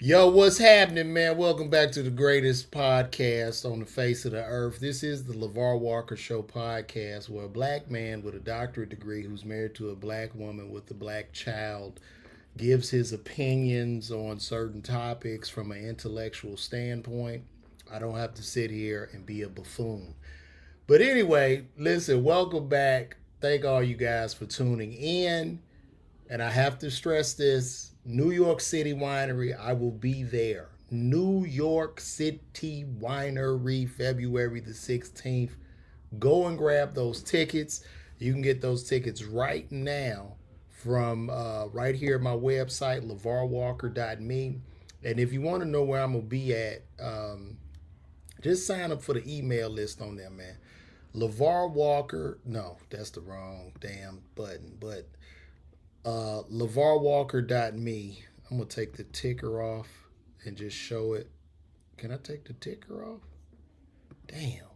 Yo, what's happening, man? Welcome back to the greatest podcast on the face of the earth. This is the LeVar Walker Show podcast, where a black man with a doctorate degree who's married to a black woman with a black child gives his opinions on certain topics from an intellectual standpoint. I don't have to sit here and be a buffoon. But anyway, listen, welcome back. Thank all you guys for tuning in. And I have to stress this: New York City Winery, I will be there. New York City Winery, February the 16th. Go and grab those tickets. You can get those tickets right now from right here at my website, levarwalker.me. And if you want to know where I'm going to be at, just sign up for the email list on there, man. LeVar Walker, no, that's the wrong damn button, but LeVarWalker.me. I'm going to take the ticker off and just show it. Can I take the ticker off? Damn.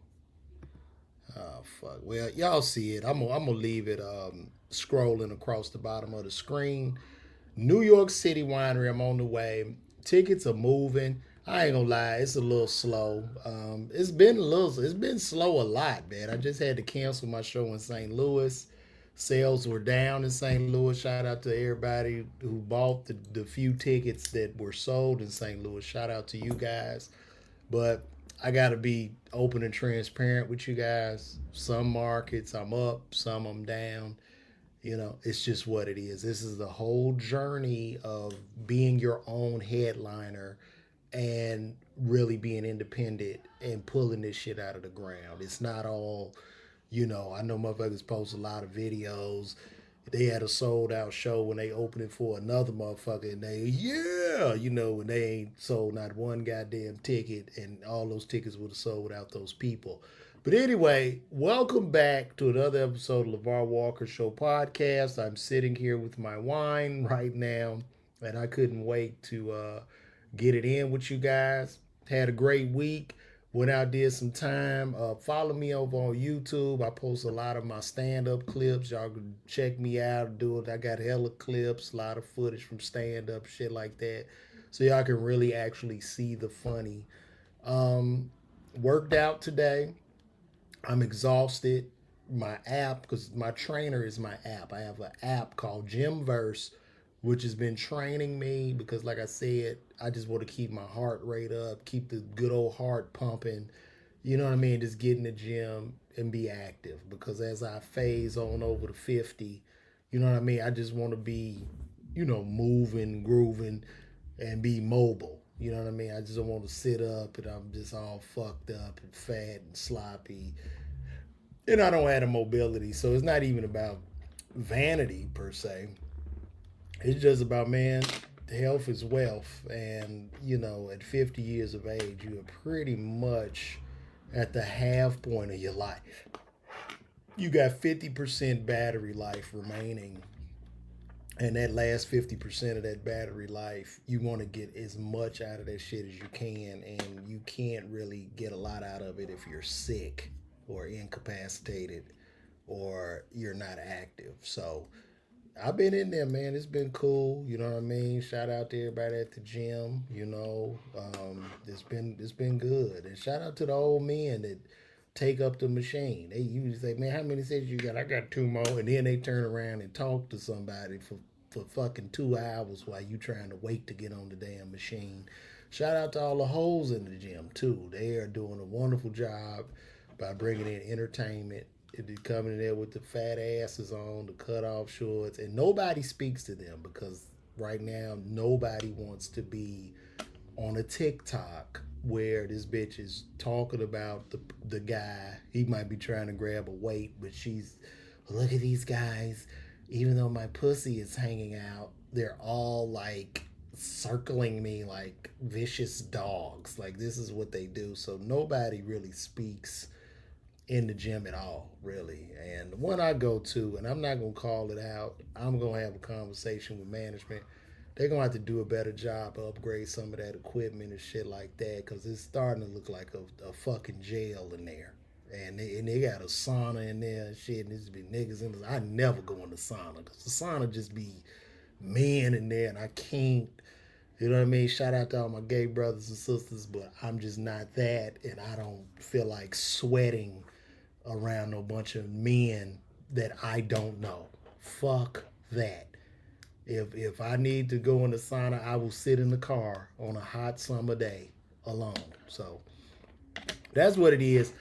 Oh, fuck. Well, y'all see it. I'm gonna leave it scrolling across the bottom of the screen. New York City Winery, I'm on the way. Tickets are moving. I ain't gonna lie, it's a little slow. It's been slow a lot, man. I just had to cancel my show in St. Louis. Sales were down in St. Louis. Shout out to everybody who bought the few tickets that were sold in St. Louis. Shout out to you guys. But I got to be open and transparent with you guys. Some markets I'm up, some I'm down. It's just what it is. This is the whole journey of being your own headliner and really being independent and pulling this shit out of the ground. It's not all, I know motherfuckers post a lot of videos. They had a sold out show when they opened it for another motherfucker, and when they ain't sold not one goddamn ticket, and all those tickets would have sold without those people. But anyway, welcome back to another episode of LeVar Walker Show podcast. I'm sitting here with my wine right now, and I couldn't wait to get it in with you guys. Had a great week. Went out, did some time. Follow me over on YouTube. I post a lot of my stand-up clips. Y'all can check me out. Do it. I got hella clips, a lot of footage from stand-up, shit like that. So y'all can really actually see the funny. Um, Worked out today. I'm exhausted. My app, because my trainer is my app. I have an app called Gymverse, which has been training me because, like I said, I just want to keep my heart rate up, keep the good old heart pumping. You know what I mean? Just get in the gym and be active because as I phase on over to 50, you know what I mean? I just want to be, moving, grooving, and be mobile. You know what I mean? I just don't want to sit up and I'm just all fucked up and fat and sloppy. And I don't have the mobility. So it's not even about vanity per se. It's just about, man, health is wealth. And, at 50 years of age, you are pretty much at the half point of your life. You got 50% battery life remaining. And that last 50% of that battery life, you want to get as much out of that shit as you can. And you can't really get a lot out of it if you're sick or incapacitated or you're not active. So, I've been in there, man. It's been cool. You know what I mean? Shout out to everybody at the gym. It's been good. And shout out to the old men that take up the machine. They usually say, "Man, how many sets you got?" "I got two more." And then they turn around and talk to somebody for fucking 2 hours while you trying to wait to get on the damn machine. Shout out to all the hoes in the gym too. They are doing a wonderful job by bringing in entertainment. It coming in there with the fat asses on, the cut off shorts, and nobody speaks to them because right now nobody wants to be on a TikTok where this bitch is talking about the guy. He might be trying to grab a weight, but she's, look at these guys. Even though my pussy is hanging out, they're all like circling me like vicious dogs. Like this is what they do. So nobody really speaks in the gym at all, really. And the one I go to, and I'm not gonna call it out, I'm gonna have a conversation with management. They're gonna have to do a better job, upgrade some of that equipment and shit like that, because it's starting to look like a fucking jail in there. And they got a sauna in there and shit, and there's be niggas in there. I never go in the sauna, because the sauna just be men in there, and I can't. You know what I mean? Shout out to all my gay brothers and sisters, but I'm just not that, and I don't feel like sweating around a bunch of men that I don't know. Fuck that. If I need to go in the sauna, I will sit in the car on a hot summer day alone. So that's what it is.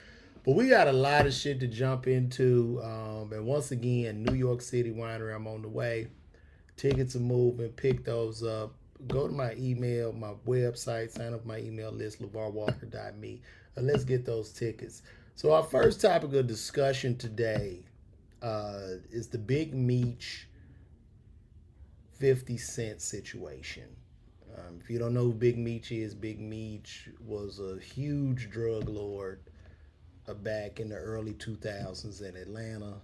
But we got a lot of shit to jump into. And once again, New York City Winery, I'm on the way. Tickets are moving. Pick those up. Go to my email, my website, sign up my email list, LeVarWalker.me. And let's get those tickets. So our first topic of discussion today is the Big Meech 50 Cent situation. If you don't know who Big Meech is, Big Meech was a huge drug lord back in the early 2000s in Atlanta,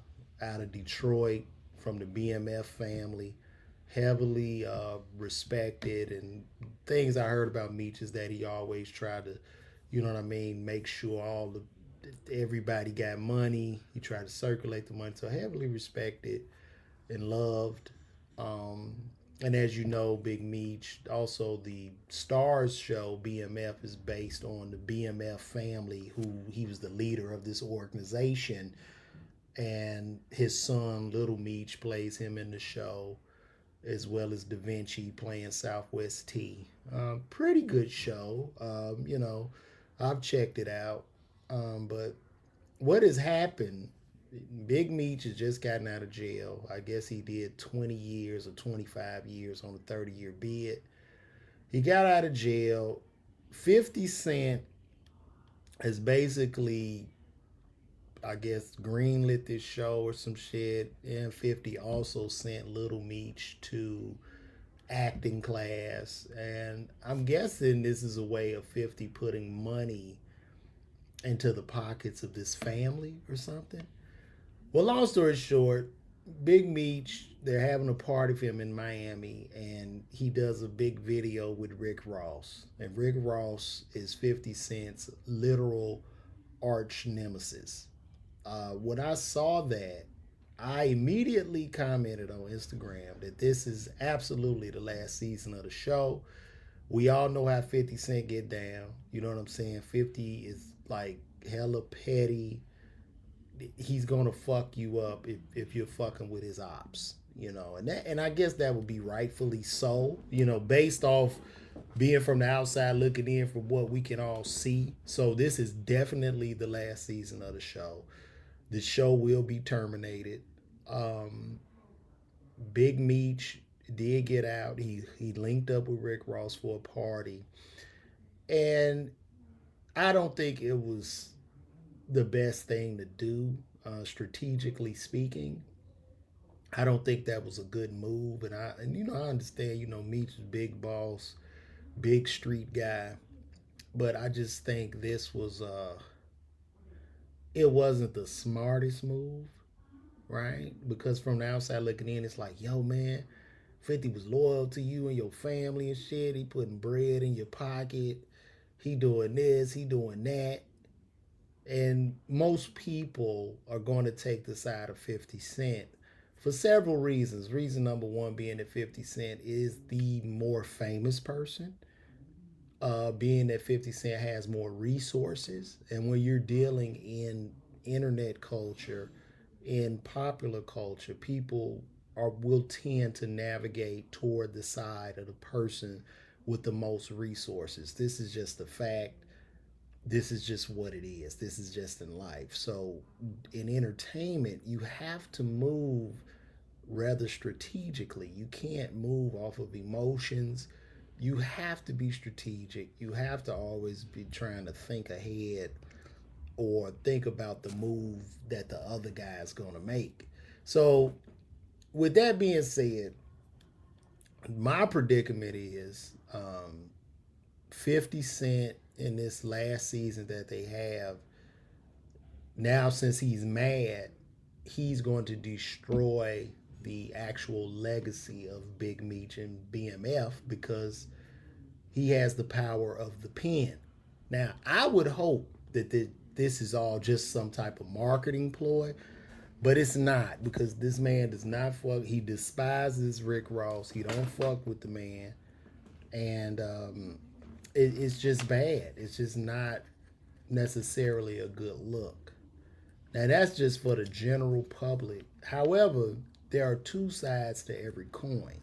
out of Detroit, from the BMF family, heavily respected. And things I heard about Meech is that he always tried to, you know what I mean, make sure everybody got money. He tried to circulate the money, so heavily respected and loved. Um, and as you know, Big Meech, also the Stars show BMF is based on the BMF family, who he was the leader of this organization. And his son, Little Meech, plays him in the show, as well as Da Vinci playing Southwest T. Pretty good show. I've checked it out. But what has happened, Big Meech has just gotten out of jail. I guess he did 20 years or 25 years on a 30-year bid. He got out of jail. 50 Cent has basically, I guess, greenlit this show or some shit. And 50 also sent Little Meech to acting class. And I'm guessing this is a way of 50 putting money into the pockets of this family or something. Well, long story short, Big Meech, they're having a party for him in Miami, and he does a big video with Rick Ross. And Rick Ross is 50 Cent's literal arch nemesis. When I saw that, I immediately commented on Instagram that this is absolutely the last season of the show. We all know how 50 Cent get down. You know what I'm saying? 50 is like hella petty. He's gonna fuck you up if you're fucking with his ops, and I guess that would be rightfully so, based off being from the outside looking in from what we can all see. So this is definitely the last season of the show. The show will be terminated. um Big Meech did get out. He linked up with Rick Ross for a party, and I don't think it was the best thing to do, strategically speaking. I don't think that was a good move, and I understand. Meech is big boss, big street guy, but I just think this was it wasn't the smartest move, right? Because from the outside looking in, it's like, yo, man, 50 was loyal to you and your family and shit. He putting bread in your pocket. He doing this, he doing that. And most people are going to take the side of 50 Cent for several reasons. Reason number one being that 50 Cent is the more famous person, being that 50 Cent has more resources. And when you're dealing in internet culture, in popular culture, people will tend to navigate toward the side of the person with the most resources. This is just a fact. This is just what it is. This is just in life. So in entertainment, you have to move rather strategically. You can't move off of emotions. You have to be strategic. You have to always be trying to think ahead or think about the move that the other guy is going to make. So, with that being said, my predicament is 50 Cent in this last season that they have. Now, since he's mad, he's going to destroy the actual legacy of Big Meech and BMF because he has the power of the pen. Now, I would hope that this is all just some type of marketing ploy, but it's not, because this man does not fuck. He despises Rick Ross. He don't fuck with the man. and it's just bad. It's just not necessarily a good look. Now that's just for the general public. However, there are two sides to every coin.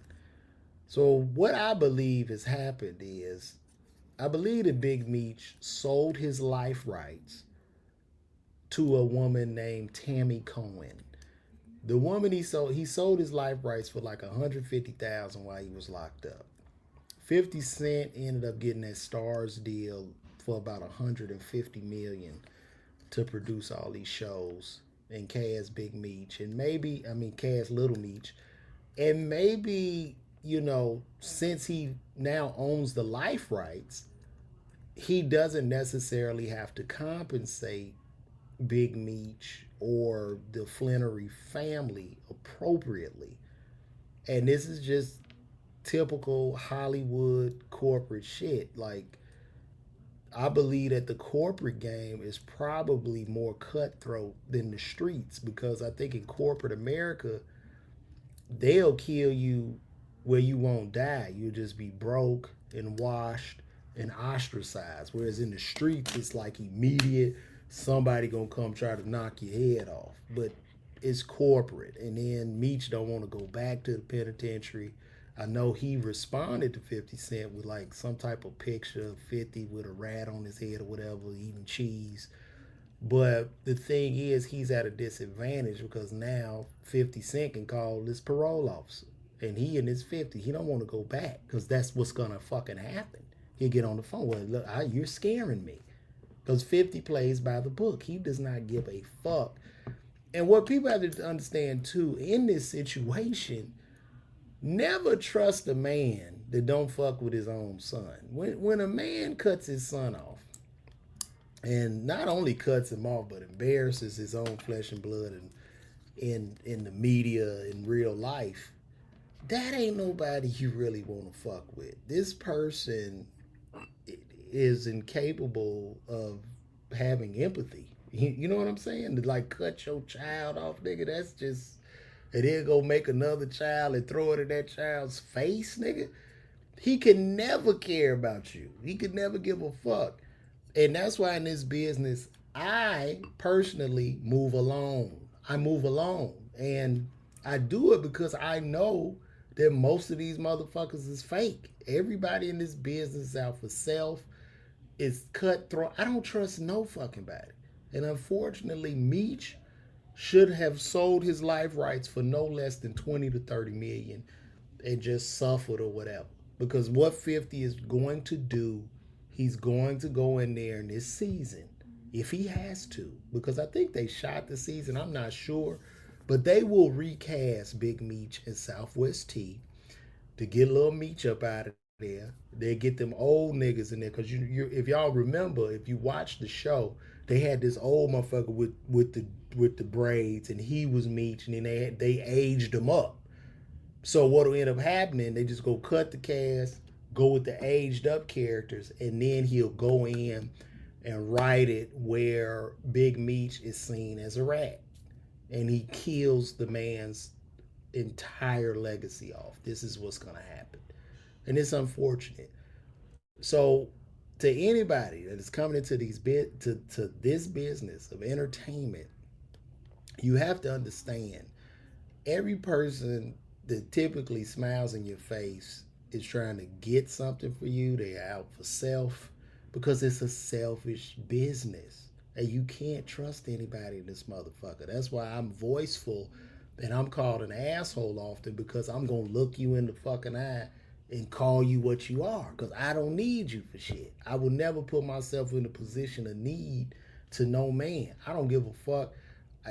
So what I believe has happened is I believe that Big Meech sold his life rights to a woman named Tammy Cohen. The woman he sold his life rights for like 150,000 while he was locked up. 50 Cent ended up getting that Stars deal for about 150 million to produce all these shows. And Cass Big Meech and maybe Cass Little Meech. And maybe, since he now owns the life rights, he doesn't necessarily have to compensate Big Meech or the Flannery family appropriately. And this is just typical Hollywood corporate shit. Like, I believe that the corporate game is probably more cutthroat than the streets because I think in corporate America, they'll kill you where you won't die. You'll just be broke and washed and ostracized. Whereas in the streets, it's like immediate. Somebody gonna come try to knock your head off. But it's corporate. And then Meech don't want to go back to the penitentiary. I know he responded to 50 Cent with like some type of picture of 50 with a rat on his head or whatever, eating cheese. But the thing is, he's at a disadvantage because now 50 Cent can call this parole officer. And he in his 50, he don't want to go back because that's what's going to fucking happen. He'll get on the phone. Well, look, you're scaring me. Because 50 plays by the book. He does not give a fuck. And what people have to understand too, in this situation, never trust a man that don't fuck with his own son. When a man cuts his son off, and not only cuts him off, but embarrasses his own flesh and blood and in the media in real life, that ain't nobody you really want to fuck with. This person is incapable of having empathy. You know what I'm saying? To like cut your child off, nigga. That's just and then go make another child and throw it in that child's face, nigga. He can never care about you. He could never give a fuck. And that's why in this business, I personally move alone. I move alone. And I do it because I know that most of these motherfuckers is fake. Everybody in this business is out for self. It's cutthroat. I don't trust no fucking body. And unfortunately, Meech should have sold his life rights for no less than 20 to 30 million and just suffered or whatever. Because what 50 is going to do, he's going to go in there in this season if he has to. Because I think they shot the season, I'm not sure. But they will recast Big Meech and Southwest T to get a little Meech up out of there. They get them old niggas in there. Because if y'all remember, if you watch the show, they had this old motherfucker with the braids, and he was Meech, and then they aged him up. So what'll end up happening? They just go cut the cast, go with the aged up characters, and then he'll go in and write it where Big Meech is seen as a rat, and he kills the man's entire legacy off. This is what's gonna happen, and it's unfortunate. So to anybody that is coming into to this business of entertainment, you have to understand every person that typically smiles in your face is trying to get something for you. They're out for self because it's a selfish business. And you can't trust anybody in this motherfucker. That's why I'm voiceful and I'm called an asshole often because I'm going to look you in the fucking eye and call you what you are because I don't need you for shit. I will never put myself in a position of need to no man. I don't give a fuck.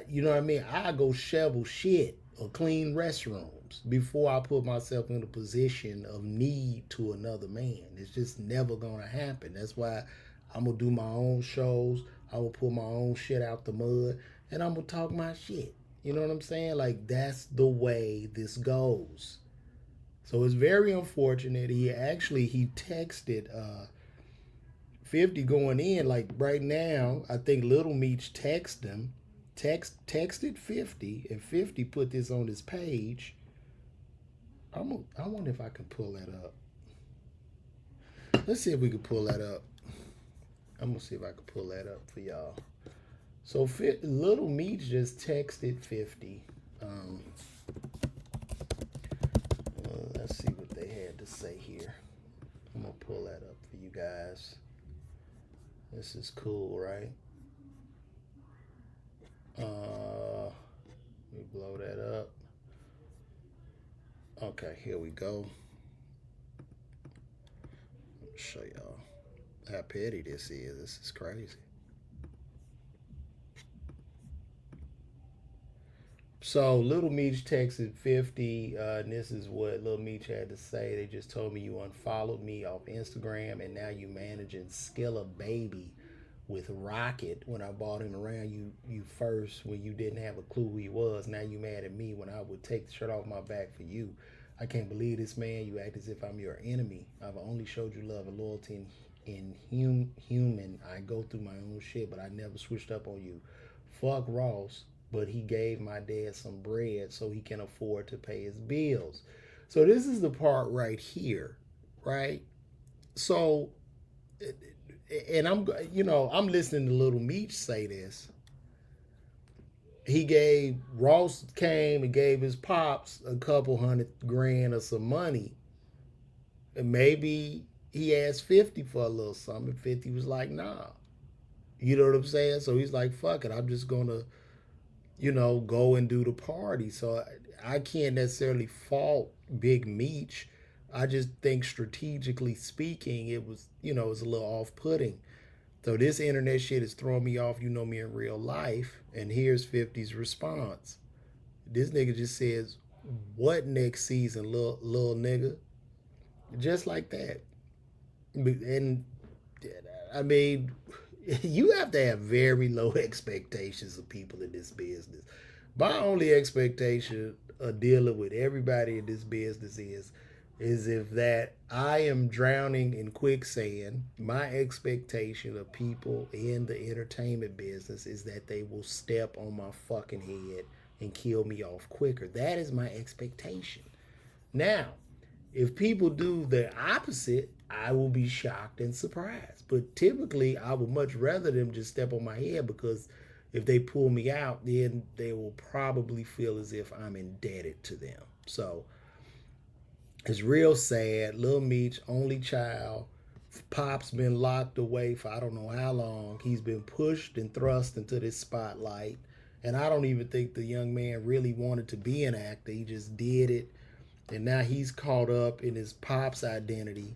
You know what I mean? I go shovel shit or clean restrooms before I put myself in a position of need to another man. It's just never gonna happen. That's why I'm gonna do my own shows. I will pull my own shit out the mud and I'm gonna talk my shit. You know what I'm saying? Like that's the way this goes. So it's very unfortunate. He texted 50 going in like right now. I think Little Meech texted 50 and 50 put this on his page. I wonder if I can pull that up. Let's see if we can pull that up. I'm gonna see if I can pull that up for y'all. So Little Meech just texted 50. Let's see what they had to say here. I'm gonna pull that up for you guys. This is cool, right? Let me blow that up. Okay, here we go. Let me show y'all how petty this is. This is crazy. So Little Meech texted 50, and this is what Little Meech had to say. They just told me you unfollowed me off Instagram, and now you managing Skilla Baby with Rocket when I bought him around you first when you didn't have a clue who he was. Now you mad at me when I would take the shirt off my back for you. I can't believe this, man. You act as if I'm your enemy. I've only showed you love and loyalty in human. I go through my own shit, but I never switched up on you. Fuck Ross, but he gave my dad some bread so he can afford to pay his bills. So this is the part right here, right? So, and I'm listening to Little Meech say this. Ross came and gave his pops a couple $100,000 or some money. And maybe he asked 50 for a little something. 50 was like, nah. You know what I'm saying? So he's like, fuck it. I'm just going to, go and do the party. So I can't necessarily fault Big Meech. I just think strategically speaking, it was a little off-putting. So this internet shit is throwing me off. You know me in real life. And here's 50's response. This nigga just says, what next season, little nigga? Just like that. And I mean, you have to have very low expectations of people in this business. My only expectation of dealing with everybody in this business is if that I am drowning in quicksand, my expectation of people in the entertainment business is that they will step on my fucking head and kill me off quicker. That is my expectation. Now, if people do the opposite, I will be shocked and surprised. But typically, I would much rather them just step on my head, because if they pull me out, then they will probably feel as if I'm indebted to them. So it's real sad. Lil Meech, only child. Pop's been locked away for I don't know how long. He's been pushed and thrust into this spotlight. And I don't even think the young man really wanted to be an actor. He just did it. And now he's caught up in his Pop's identity.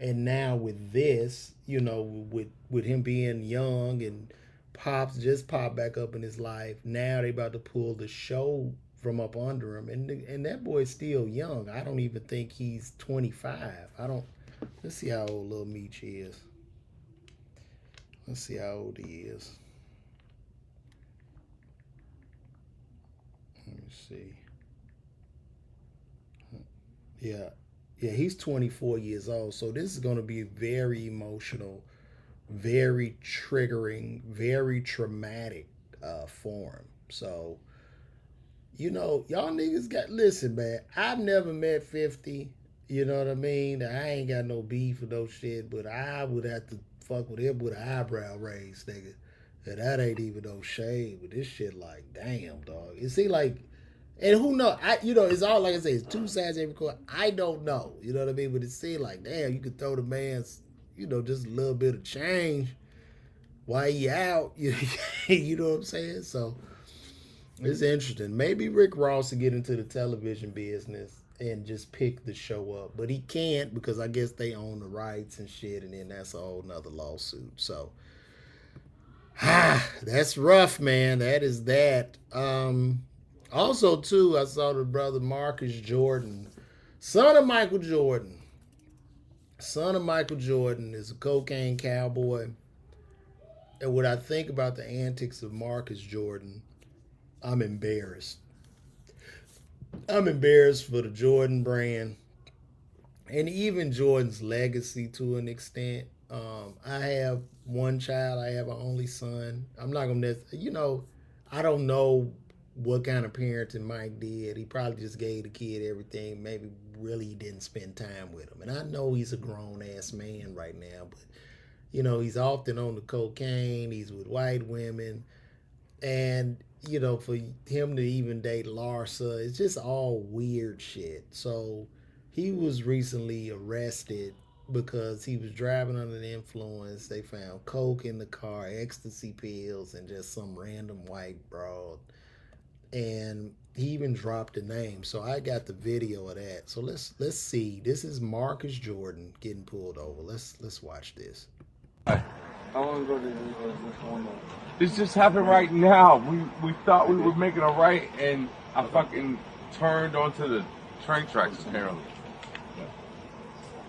And now with this, with him being young and Pops just popped back up in his life, now they about to pull the show from up under him. And that boy's still young. I don't even think he's 25. Let's see how old Lil Meech is. Let's see how old he is. Let me see. Yeah, he's 24 years old. So this is going to be very emotional, very triggering, very traumatic for him. So, y'all niggas listen, man. I've never met 50. You know what I mean? I ain't got no beef with no shit, but I would have to fuck with him with an eyebrow raised, nigga. And that ain't even no shade, but this shit like, damn, dog. It seems like, and who knows? It's all like I say, it's two sides every coin. I don't know. You know what I mean? But it seems like, damn, you could throw the man's, just a little bit of change while he out. You know what I'm saying? So it's interesting. Maybe Rick Ross will get into the television business and just pick the show up. But he can't, because I guess they own the rights and shit, and then that's a whole nother lawsuit. So that's rough, man. That is that. Also, too, I saw the brother Marcus Jordan, son of Michael Jordan. Son of Michael Jordan is a cocaine cowboy. And when I think about the antics of Marcus Jordan, I'm embarrassed. I'm embarrassed for the Jordan brand and even Jordan's legacy to an extent. I have one child. I have an only son. I'm not going to, I don't know what kind of parenting Mike did. He probably just gave the kid everything, maybe really didn't spend time with him. And I know he's a grown ass man right now, but you know, he's often on the cocaine, he's with white women, and you know, for him to even date Larsa, it's just all weird shit. So he was recently arrested because he was driving under the influence. They found coke in the car, ecstasy pills, and just some random white broad. And he even dropped a name. So I got the video of that. So let's see. This is Marcus Jordan getting pulled over. Let's watch this. How long ago did this going on? This just happened right now. We thought we were making a right, and I fucking turned onto the train tracks apparently. Yeah.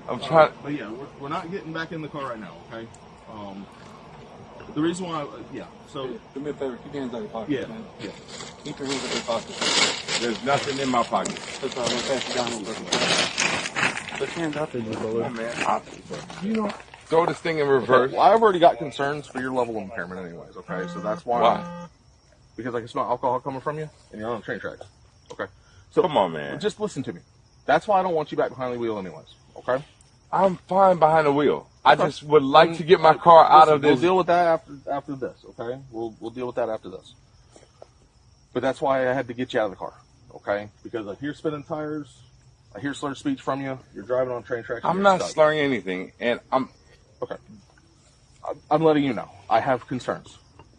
I'm trying. But yeah, we're not getting back in the car right now, okay? The reason why, so... Do me a favor, keep your hands out of your pocket, man. Yeah. Keep your hands out of your pocket. There's nothing in my pocket. That's all, I'm gonna pass you down real quick. Put your hands out there, Oh, man. you know, throw this thing in reverse. Well, I've already got concerns for your level of impairment anyways, okay? So that's why. Why? Because I can smell alcohol coming from you, and you're on train tracks, okay? So Come on, man. Just listen to me. That's why I don't want you back behind the wheel anyways, okay? I'm fine behind the wheel. I just would like to get my car out of this. We'll deal with that after this, okay? We'll deal with that after this. But that's why I had to get you out of the car, okay? Because I hear spinning tires, I hear slurred speech from you. You're driving on train tracks. I'm not slurring anything, and I'm okay. I'm letting you know. I have concerns.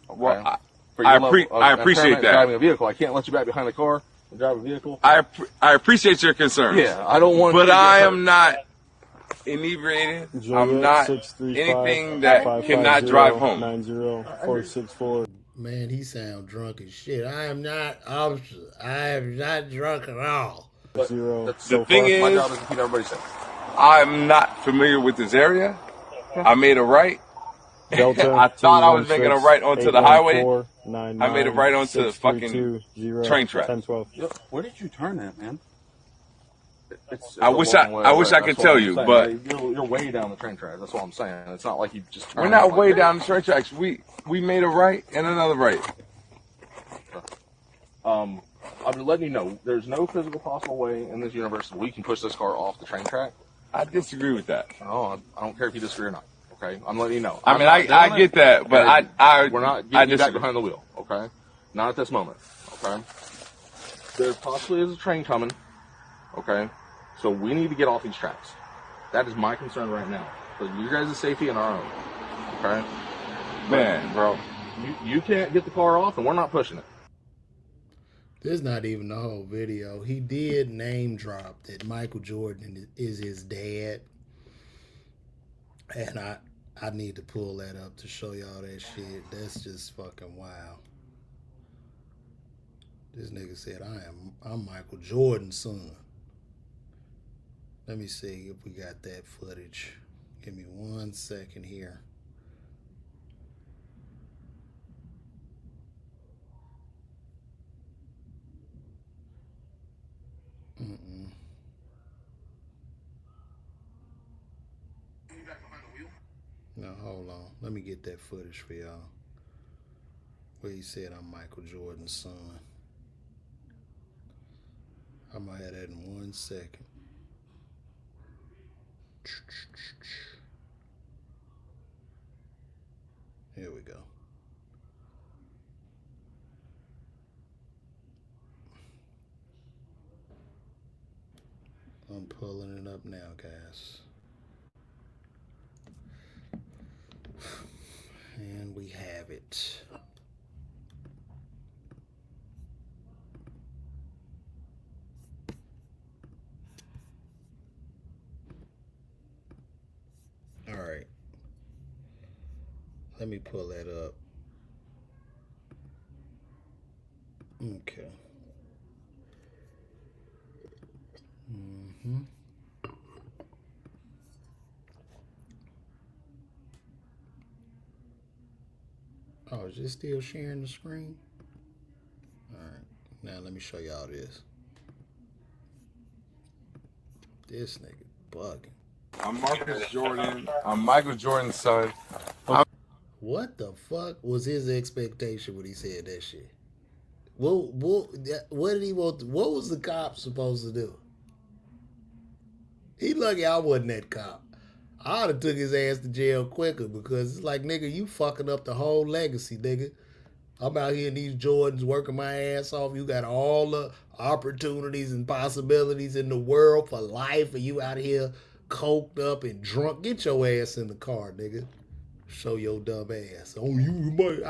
Okay? Well, For I your appreciate that. Driving a vehicle, I can't let you back behind the car and drive a vehicle. I appreciate your concerns. Yeah, I don't want. But I am not inebriated. I'm not anything that cannot drive home. 90464. Man, he sound drunk as shit. I am not, officer. I am not drunk at all. The thing is, my job is to keep everybody safe. I'm not familiar with this area. I made a right. I thought I was making a right onto the highway. I made a right onto the fucking train track. Where did you turn at, man? I wish I could tell you, but you're way down the train tracks. That's what I'm saying. It's not like you just. We're not way down the train tracks. We made a right and another right. I'm letting you know there's no physical possible way in this universe that we can push this car off the train track. I disagree with that. Oh, I don't care if you disagree or not. Okay, I'm letting you know. I mean, I get that, but we're not getting you back behind the wheel. Okay, not at this moment. Okay, there possibly is a train coming. Okay, so we need to get off these tracks. That is my concern right now. For you guys' safety and our own. Okay, man, bro, you can't get the car off, and we're not pushing it. This is not even the whole video. He did name drop that Michael Jordan is his dad. And I need to pull that up to show y'all that shit. That's just fucking wild. This nigga said, I'm Michael Jordan's son. Let me see if we got that footage. Give me 1 second here. No, hold on. Let me get that footage for y'all. Where he said I'm Michael Jordan's son. I'm gonna have that in 1 second. Here we go. I'm pulling it up now, guys. And we have it. All right. Let me pull that up. Okay. Oh, is this still sharing the screen? All right. Now let me show y'all this. This nigga bugging. I'm Marcus Jordan. I'm Michael Jordan's son. What the fuck was his expectation when he said that shit? What did he want? What was the cop supposed to do? He lucky I wasn't that cop. I would have took his ass to jail quicker because it's like, nigga, you fucking up the whole legacy, nigga. I'm out here in these Jordans working my ass off. You got all the opportunities and possibilities in the world for life, and you out here coked up and drunk. Get your ass in the car, nigga. Show your dumb ass. Oh, you might.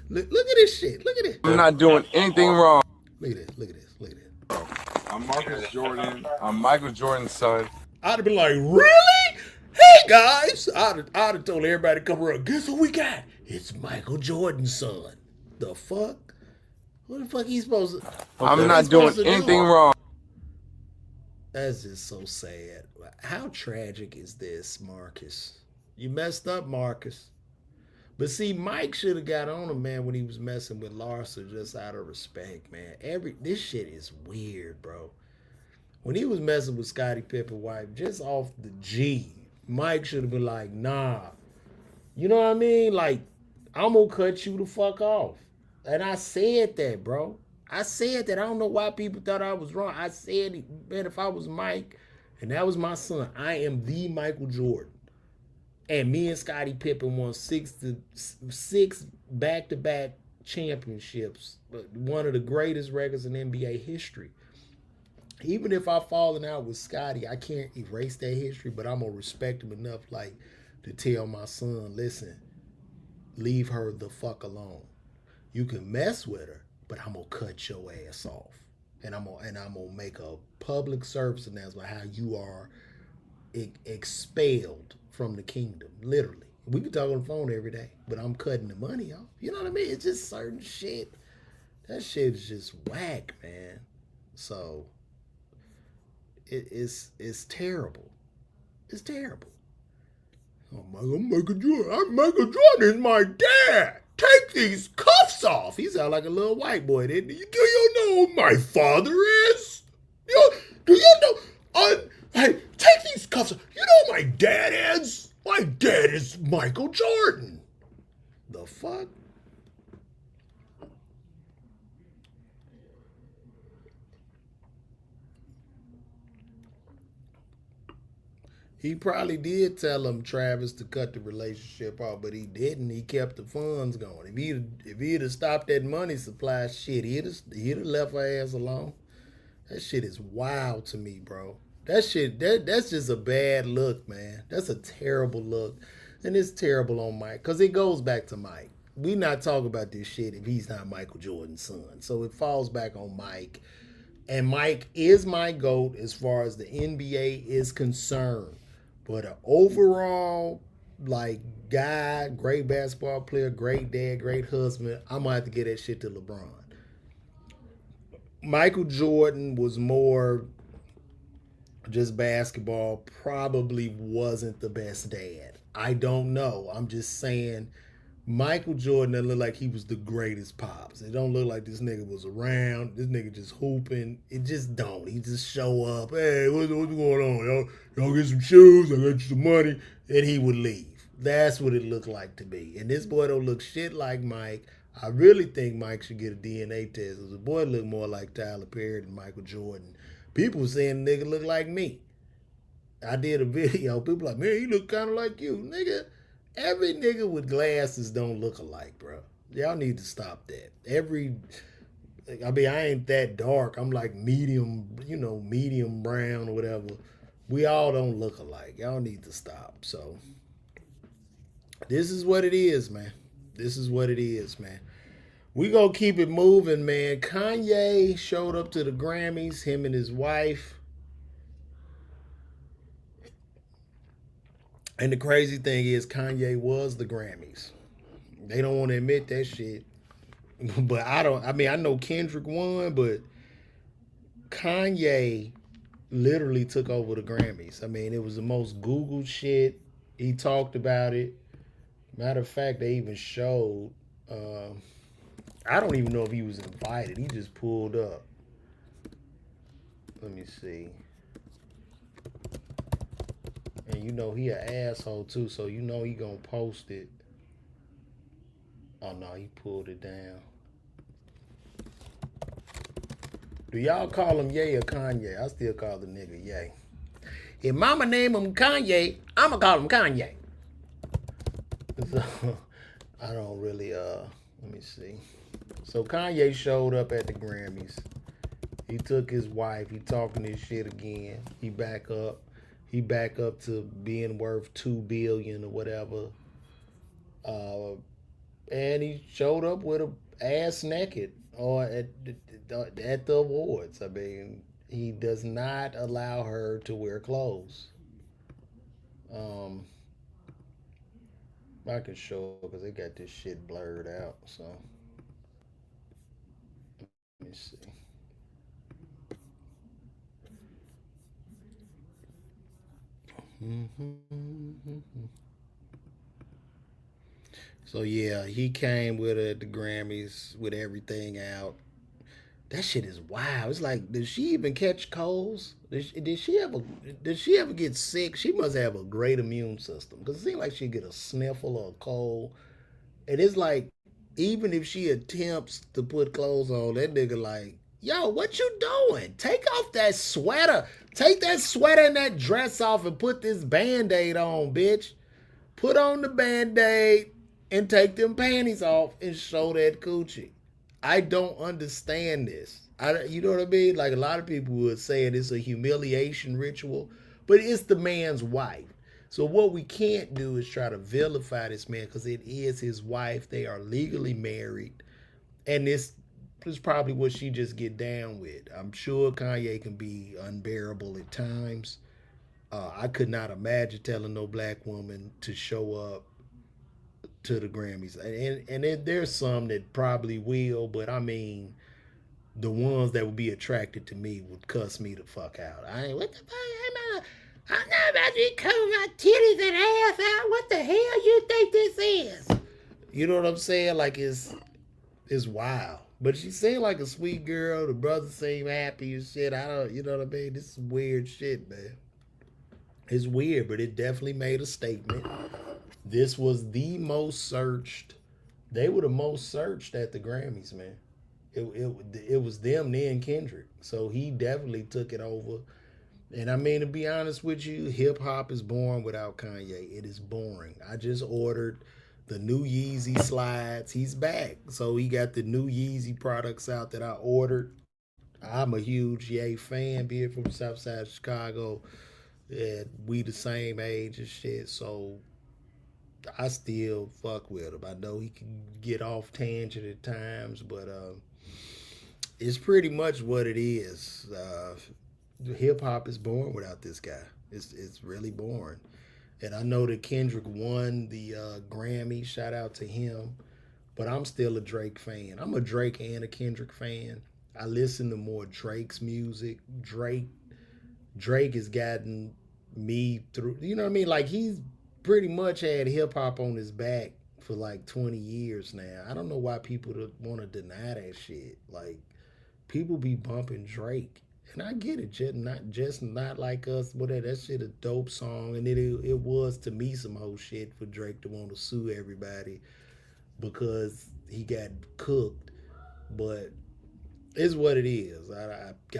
Look at this shit. Look at it. I'm not doing anything wrong. Look at this. Look at this. Look at this. I'm Marcus Jordan. I'm Michael Jordan's son. I'd have been like, really? Hey, guys. I'd have told everybody to come around. Guess who we got? It's Michael Jordan's son. The fuck? What the fuck he supposed to... I'm not doing anything wrong. That's just so sad. How tragic is this, Marcus? You messed up, Marcus. But see, Mike should have got on him, man, when he was messing with Larsa, just out of respect, man. This shit is weird, bro. When he was messing with Scottie Pippen's wife, just off the G, Mike should have been like, nah. You know what I mean? Like, I'm gonna cut you the fuck off. And I said that, bro. I said that. I don't know why people thought I was wrong. I said, man, if I was Mike and that was my son, I am the Michael Jordan. And me and Scottie Pippen won six back-to-back championships. One of the greatest records in NBA history. Even if I've fallen out with Scottie, I can't erase that history, but I'm going to respect him enough like to tell my son, listen, leave her the fuck alone. You can mess with her, but I'm going to cut your ass off. And I'm going to make a public service announcement how you are expelled from the kingdom, literally. We can talk on the phone every day, but I'm cutting the money off. You know what I mean? It's just certain shit. That shit is just whack, man. So it's terrible. It's terrible. Oh my God, Michael Jordan. Michael Jordan is my dad. Take these cuffs off. He sound like a little white boy, didn't he? Do you know who my father is? Do you know? Hey, take these cuffs off. You know who my dad is? My dad is Michael Jordan. The fuck? He probably did tell him, Travis, to cut the relationship off, but he didn't. He kept the funds going. If he'd have stopped that money supply, shit, he'd have left her ass alone. That shit is wild to me, bro. That's just a bad look, man. That's a terrible look. And it's terrible on Mike, because it goes back to Mike. We not talking about this shit if he's not Michael Jordan's son. So it falls back on Mike. And Mike is my GOAT as far as the NBA is concerned. But an overall, like, guy, great basketball player, great dad, great husband, I'm going to have to get that shit to LeBron. Michael Jordan was more just basketball, probably wasn't the best dad. I don't know. I'm just saying Michael Jordan doesn't look like he was the greatest pops. It don't look like this nigga was around. This nigga just hooping. It just don't. He just show up. Hey, what's going on? Y'all get some shoes. I got you some money. And he would leave. That's what it looked like to me. And this boy don't look shit like Mike. I really think Mike should get a DNA test. Because the boy look more like Tyler Perry than Michael Jordan. People saying the nigga look like me. I did a video. People like, man, he look kind of like you. Nigga, every nigga with glasses don't look alike, bro. Y'all need to stop that. I ain't that dark. I'm like medium, medium brown or whatever. We all don't look alike. Y'all need to stop. So, this is what it is, man. This is what it is, man. We gonna keep it moving, man. Kanye showed up to the Grammys, him and his wife. And the crazy thing is, Kanye was the Grammys. They don't want to admit that shit. But I know Kendrick won, but Kanye literally took over the Grammys. I mean, it was the most Googled shit. He talked about it. Matter of fact, they even showed, I don't even know if he was invited. He just pulled up. Let me see. And you know he an asshole too, so you know he gonna post it. Oh no, he pulled it down. Do y'all call him Ye or Kanye? I still call the nigga Ye. If mama name him Kanye, I'ma call him Kanye. So, I don't really, let me see. So Kanye showed up at the Grammys. He took his wife. He talking his shit again. He back up. He back up to being worth $2 billion or whatever. And he showed up with a ass naked or at the awards. I mean, he does not allow her to wear clothes. I can show because they got this shit blurred out. So let me see. So yeah, he came with her at the Grammys with everything out. That shit is wild. It's like, did she even catch colds? Did she ever get sick? She must have a great immune system because it seems like she get a sniffle or a cold, and it's like, even if she attempts to put clothes on, that nigga like, yo, what you doing? Take off that sweater. Take that sweater and that dress off and put this Band-Aid on, bitch. Put on the Band-Aid and take them panties off and show that coochie. I don't understand this. You know what I mean? Like a lot of people would say it's a humiliation ritual, but it's the man's wife. So what we can't do is try to vilify this man because it is his wife. They are legally married, and this is probably what she just get down with. I'm sure Kanye can be unbearable at times. I could not imagine telling no black woman to show up to the Grammys, and there's some that probably will, but I mean, the ones that would be attracted to me would cuss me the fuck out. I ain't what the fuck. I'm not about to cover my titties and ass out. What the hell you think this is? You know what I'm saying? Like it's wild. But she seemed like a sweet girl. The brother seemed happy and shit. I don't, you know what I mean? This is weird shit, man. It's weird, but it definitely made a statement. This was the most searched. They were the most searched at the Grammys, man. It was them, then Kendrick. So he definitely took it over. And I mean, to be honest with you, hip hop is born without Kanye. It is boring. I just ordered the new Yeezy slides. He's back. So he got the new Yeezy products out that I ordered. I'm a huge Ye fan, being from Southside Chicago. Yeah, we the same age and shit. So I still fuck with him. I know he can get off tangent at times, but it's pretty much what it is. Hip hop is born without this guy. It's really boring. And I know that Kendrick won the Grammy. Shout out to him. But I'm still a Drake fan. I'm a Drake and a Kendrick fan. I listen to more Drake's music. Drake has gotten me through. You know what I mean? Like he's pretty much had hip hop on his back for like 20 years now. I don't know why people want to deny that shit. Like people be bumping Drake. And I get it, just not like us. But that shit a dope song, and it was to me some whole shit for Drake to want to sue everybody because he got cooked. But it's what it is.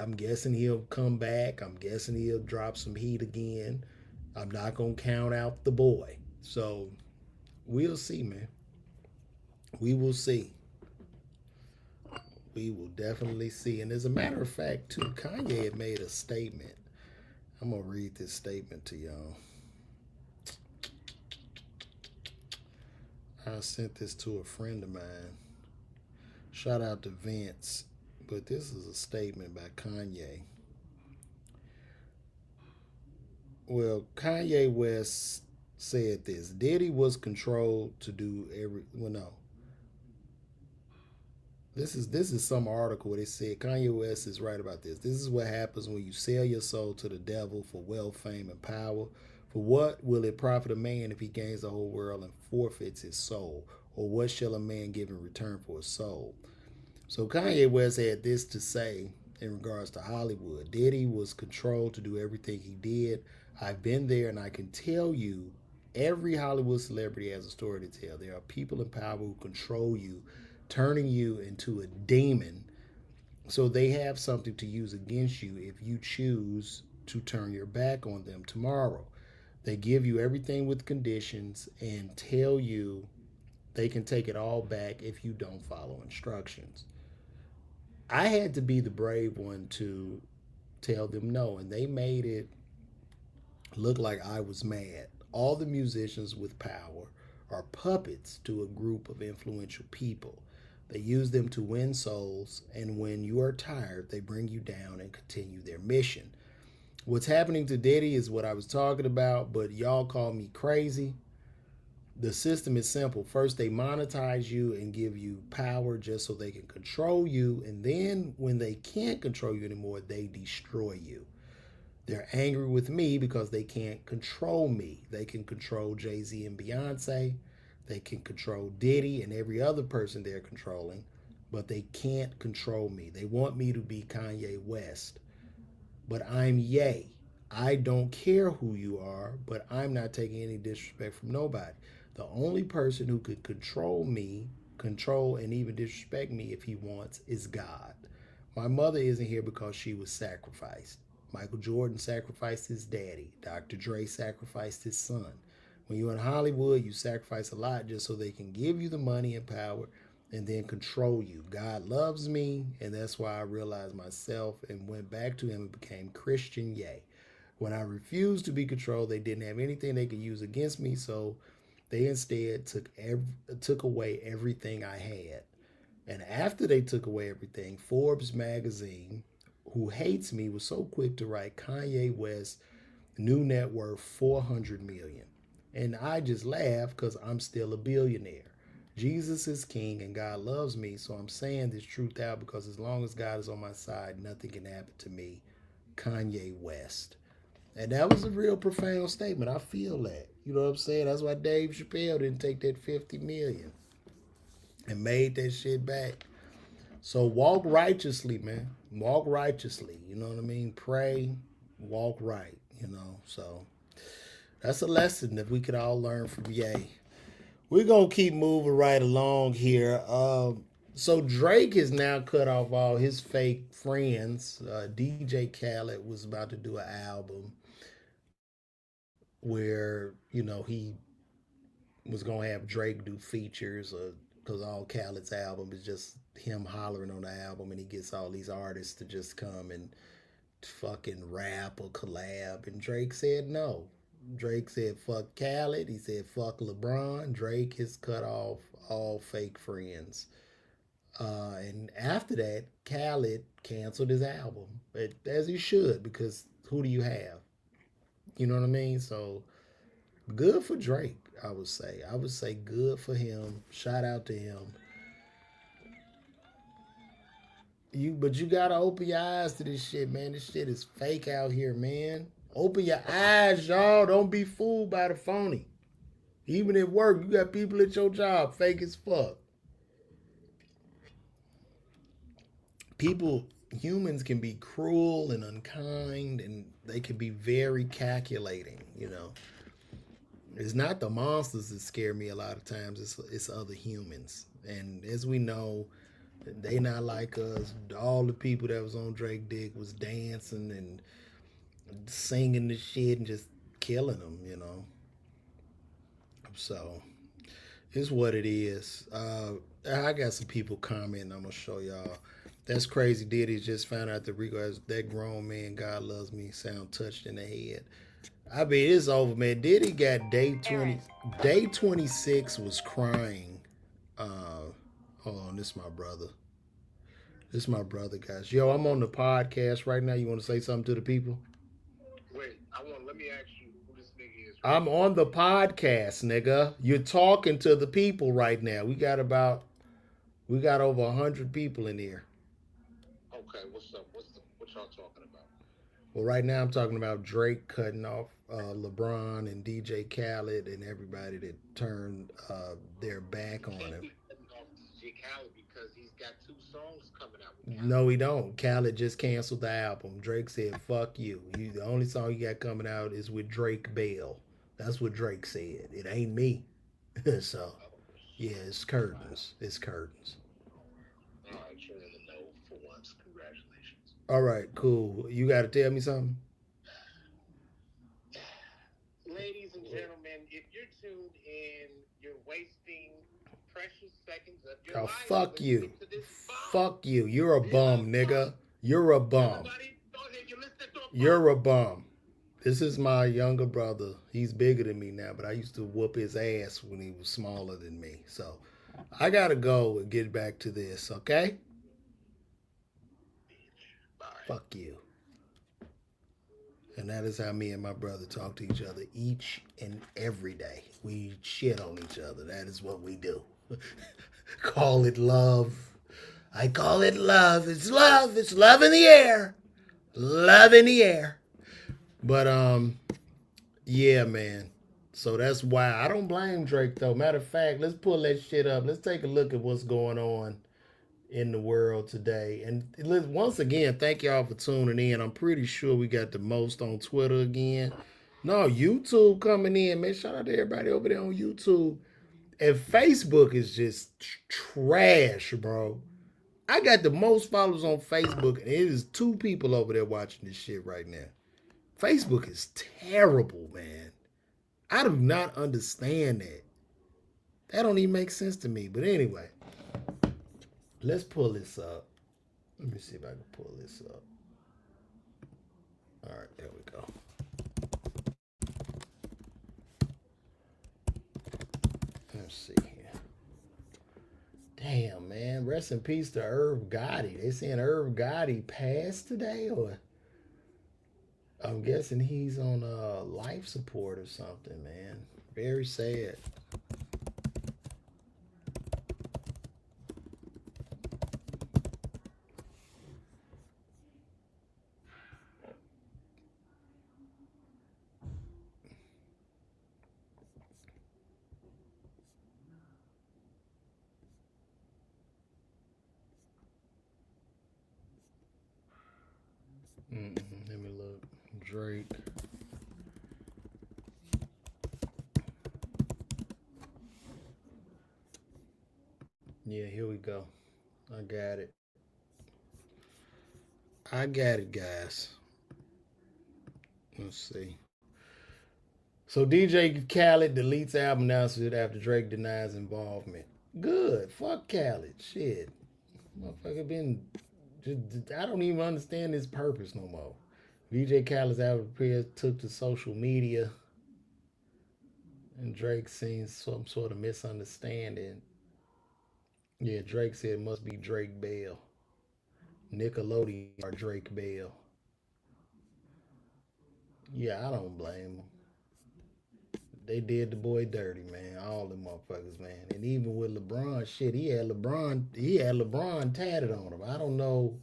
I'm guessing he'll come back. I'm guessing he'll drop some heat again. I'm not gonna count out the boy. So we'll see, man. We will see. We will definitely see. And as a matter of fact, too, Kanye had made a statement. I'm gonna read this statement to y'all. I sent this to a friend of mine. Shout out to Vince. But this is a statement by Kanye. Well, Kanye West said this. Diddy was controlled to do no. This is some article where they said Kanye West is right about this. This is what happens when you sell your soul to the devil for wealth, fame, and power. For what will it profit a man if he gains the whole world and forfeits his soul? Or what shall a man give in return for his soul? So Kanye West had this to say in regards to Hollywood. Diddy was controlled to do everything he did. I've been there, and I can tell you every Hollywood celebrity has a story to tell. There are people in power who control you, turning you into a demon, so they have something to use against you if you choose to turn your back on them tomorrow. They give you everything with conditions and tell you they can take it all back if you don't follow instructions. I had to be the brave one to tell them no, and they made it look like I was mad. All the musicians with power are puppets to a group of influential people. They use them to win souls, and when you are tired, they bring you down and continue their mission. What's happening to Diddy is what I was talking about, but y'all call me crazy. The system is simple. First, they monetize you and give you power just so they can control you, and then when they can't control you anymore, they destroy you. They're angry with me because they can't control me. They can control Jay-Z and Beyonce. They can control Diddy and every other person they're controlling, but they can't control me. They want me to be Kanye West, but I'm Ye. I don't care who you are, but I'm not taking any disrespect from nobody. The only person who could control me, control and even disrespect me if he wants, is God. My mother isn't here because she was sacrificed. Michael Jordan sacrificed his daddy. Dr. Dre sacrificed his son. When you're in Hollywood, you sacrifice a lot just so they can give you the money and power and then control you. God loves me, and that's why I realized myself and went back to him and became Christian Ye. When I refused to be controlled, they didn't have anything they could use against me, so they instead took away everything I had. And after they took away everything, Forbes magazine, who hates me, was so quick to write Kanye West new net worth 400 million. And I just laugh because I'm still a billionaire. Jesus is king and God loves me, so I'm saying this truth out because as long as God is on my side, nothing can happen to me. Kanye West. And that was a real profound statement. I feel that. You know what I'm saying? That's why Dave Chappelle didn't take that 50 million and made that shit back. So walk righteously, man. Walk righteously. You know what I mean? Pray, walk right, you know. So that's a lesson that we could all learn from Ye. We're going to keep moving right along here. So Drake has now cut off all his fake friends. DJ Khaled was about to do an album where, you know, he was going to have Drake do features because all Khaled's album is just him hollering on the album, and he gets all these artists to just come and fucking rap or collab. And Drake said no. Drake said fuck Khaled. He said fuck LeBron. Drake has cut off all fake friends. And after that, Khaled canceled his album, as he should, because who do you have? You know what I mean? So good for Drake, I would say. I would say good for him. Shout out to him. But you gotta open your eyes to this shit, man. This shit is fake out here, man. Open your eyes, y'all. Don't be fooled by the phony. Even at work, you got people at your job fake as fuck. People, humans can be cruel and unkind, and they can be very calculating. You know, it's not the monsters that scare me a lot of times. It's other humans, and as we know, they not like us. All the people that was on Drake Dick was dancing and singing the shit and just killing them, you know. So it's what it is. I got some people commenting. I'm gonna show y'all. That's crazy. Diddy just found out that Rico has that grown man. God loves me. Sound touched in the head. I mean, it's over, man. Diddy got day 20. Day 26 was crying. Hold on, this is my brother. This is my brother, guys. Yo, I'm on the podcast right now. You want to say something to the people? Wait, let me ask you who this nigga is. I'm on the podcast, nigga. You're talking to the people right now. We got over 100 people in here. Okay, what's up? What y'all talking about? Well, right now I'm talking about Drake cutting off LeBron and DJ Khaled and everybody that turned their back on him. Off DJ Khaled because he's got 2 songs coming out with Khaled. No, he don't. Khaled just canceled the album. Drake said, "Fuck you." The only song you got coming out is with Drake Bell. That's what Drake said. It ain't me. So, yeah, it's curtains. It's curtains. All right, you're in the know for once. Congratulations. All right, cool. You got to tell me something? ladies and gentlemen, if you're tuned in, you're wasting precious seconds of your life. Fuck you. To this fuck you. You're a bum, nigga. You're a bum. You're a bum. This is my younger brother. He's bigger than me now, but I used to whoop his ass when he was smaller than me. So I gotta go and get back to this, okay? Fuck you. And that is how me and my brother talk to each other each and every day. We shit on each other. That is what we do. Call it love. I call it love. It's love. It's love in the air. Love in the air. But yeah, man. So that's why I don't blame Drake though. Matter of fact, let's pull that shit up. Let's take a look at what's going on in the world today. And once again, thank y'all for tuning in. I'm pretty sure we got the most on Twitter again. No, YouTube coming in, man. Shout out to everybody over there on YouTube. And Facebook is just trash, bro. I got the most followers on Facebook, and it is 2 people over there watching this shit right now. Facebook is terrible, man. I do not understand that. That don't even make sense to me. But anyway, let's pull this up. Let me see if I can pull this up. All right, there we go. Let's see here. Damn, man. Rest in peace to Irv Gotti. They saying Irv Gotti passed today, or I'm guessing he's on life support or something, man. Very sad. Let me look. Drake. Yeah, here we go. I got it. I got it, guys. Let's see. So DJ Khaled deletes album announcement after Drake denies involvement. Good. Fuck Khaled. Shit. Motherfucker been... I don't even understand his purpose no more. DJ Khaled's album took to social media, and Drake seen some sort of misunderstanding. Yeah, Drake said it must be Drake Bell. Nickelodeon or Drake Bell. Yeah, I don't blame them. They did the boy dirty, man. All the motherfuckers, man. And even with LeBron, shit, he had LeBron tatted on him. I don't know.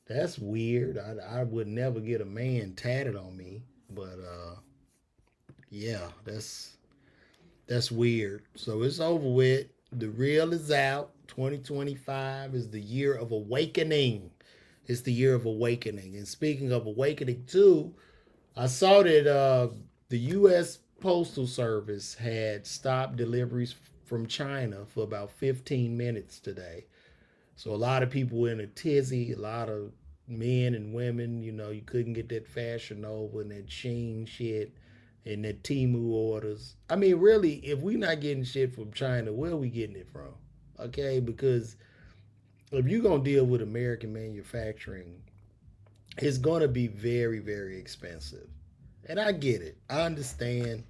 That's weird. I would never get a man tatted on me, but yeah, that's weird. So it's over with. The reel is out. 2025 is the year of awakening. It's the year of awakening. And speaking of awakening too, I saw that the U.S. Postal Service had stopped deliveries from China for about 15 minutes today. So a lot of people were in a tizzy, a lot of men and women, you know, you couldn't get that Fashion Nova and that Shein shit and that Temu orders. I mean, really, if we not getting shit from China, where are we getting it from? Okay, because if you're going to deal with American manufacturing, it's going to be very, very expensive. And I get it. I understand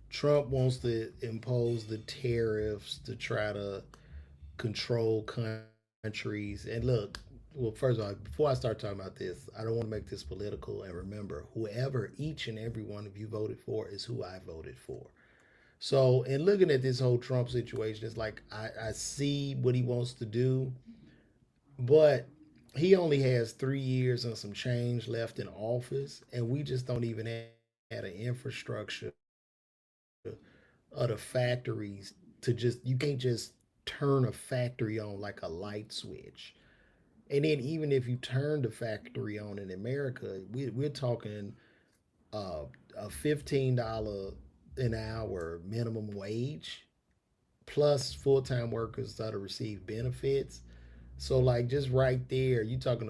Trump wants to impose the tariffs to try to control countries. And look, well, first of all, before I start talking about this, I don't want to make this political. And remember, whoever each and every one of you voted for is who I voted for. So, in looking at this whole Trump situation, it's like I see what he wants to do, but he only has 3 years and some change left in office, and we just don't even have an infrastructure of the factories to just, you can't just turn a factory on like a light switch. And then even if you turn the factory on in America, we're talking a $15 an hour minimum wage plus full-time workers that'll receive benefits. So like just right there, you talking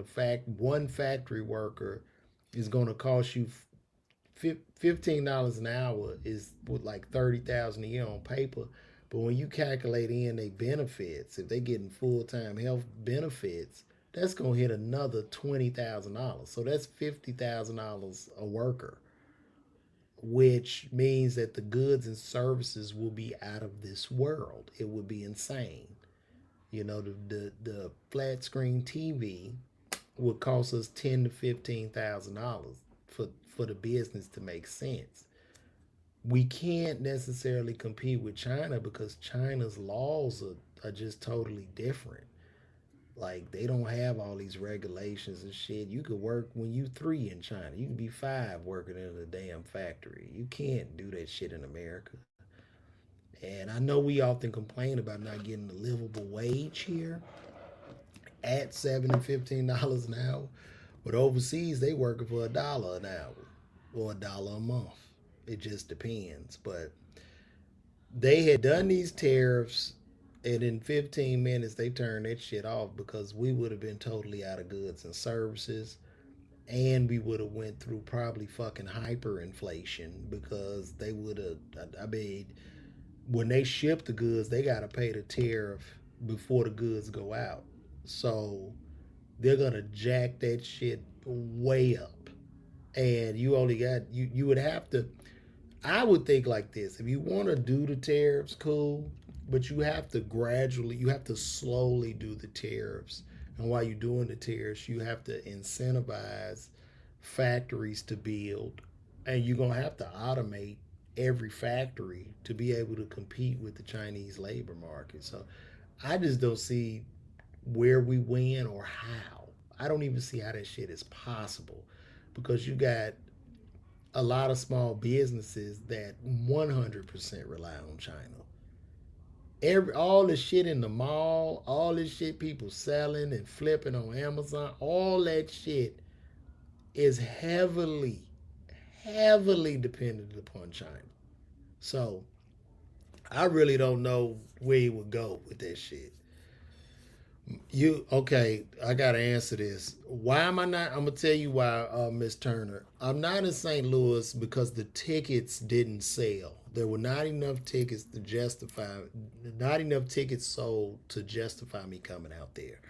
one factory worker is going to cost you $15 an hour is with like 30,000 a year on paper. But when you calculate in their benefits, if they getting full time health benefits, that's gonna hit another $20,000. So that's $50,000 a worker, which means that the goods and services will be out of this world. It would be insane. You know, the flat screen TV would cost us $10,000 to $15,000 for the business to make sense. We can't necessarily compete with China because China's laws are just totally different. Like they don't have all these regulations and shit. You could work when you 3 in China. You can be 5 working in a damn factory. You can't do that shit in America. And I know we often complain about not getting a livable wage here at $7 and $15 an hour, but overseas they working for $1 an hour or $1 a month. It just depends. But they had done these tariffs, and in 15 minutes they turned that shit off because we would have been totally out of goods and services, and we would have went through probably fucking hyperinflation because they would have. I mean, when they ship the goods, they gotta pay the tariff before the goods go out. So they're gonna jack that shit way up, and you only got you would have to. I would think like this: if you want to do the tariffs, cool, but you have to slowly do the tariffs. And while you're doing the tariffs, you have to incentivize factories to build, and you're gonna have to automate every factory to be able to compete with the Chinese labor market. So I just don't see where we win or how. I don't even see how that shit is possible because you got a lot of small businesses that 100% rely on China. All the shit in the mall, all this shit people selling and flipping on Amazon, all that shit is heavily dependent upon China. So I really don't know where he would go with that shit. Okay? I gotta answer this. Why am I not? I'm gonna tell you why, Miss Turner. I'm not in St. Louis because the tickets didn't sell. There were not enough tickets sold to justify me coming out there.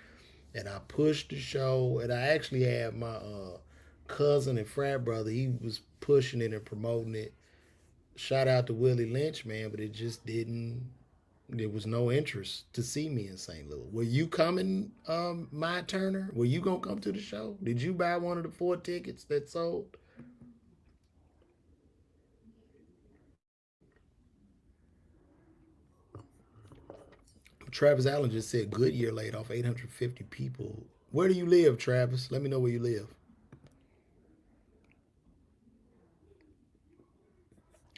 And I pushed the show, and I actually had my cousin and frat brother. He was pushing it and promoting it. Shout out to Willie Lynch, man, but it just didn't. There was no interest to see me in St. Louis. Were you coming, my Turner? Were you gonna come to the show? Did you buy one of the 4 tickets that sold? Travis Allen just said Goodyear laid off 850 people. Where do you live, Travis? Let me know where you live.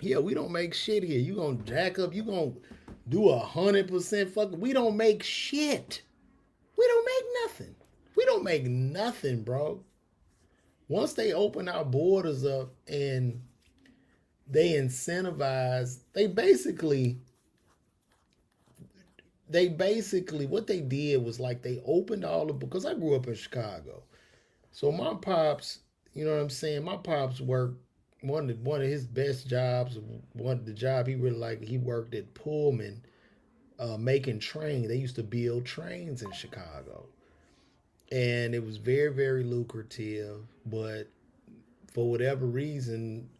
Yeah, we don't make shit here. You gonna jack up? You gonna do 100% fucking? We don't make shit. We don't make nothing. We don't make nothing, bro. Once they open our borders up and they incentivize, they basically what they did was like they opened all of, because I grew up in Chicago. So my pops, you know what I'm saying? My pops worked one of his best jobs, the job he really liked. He worked at Pullman, making trains. They used to build trains in Chicago, and it was very lucrative. But for whatever reason,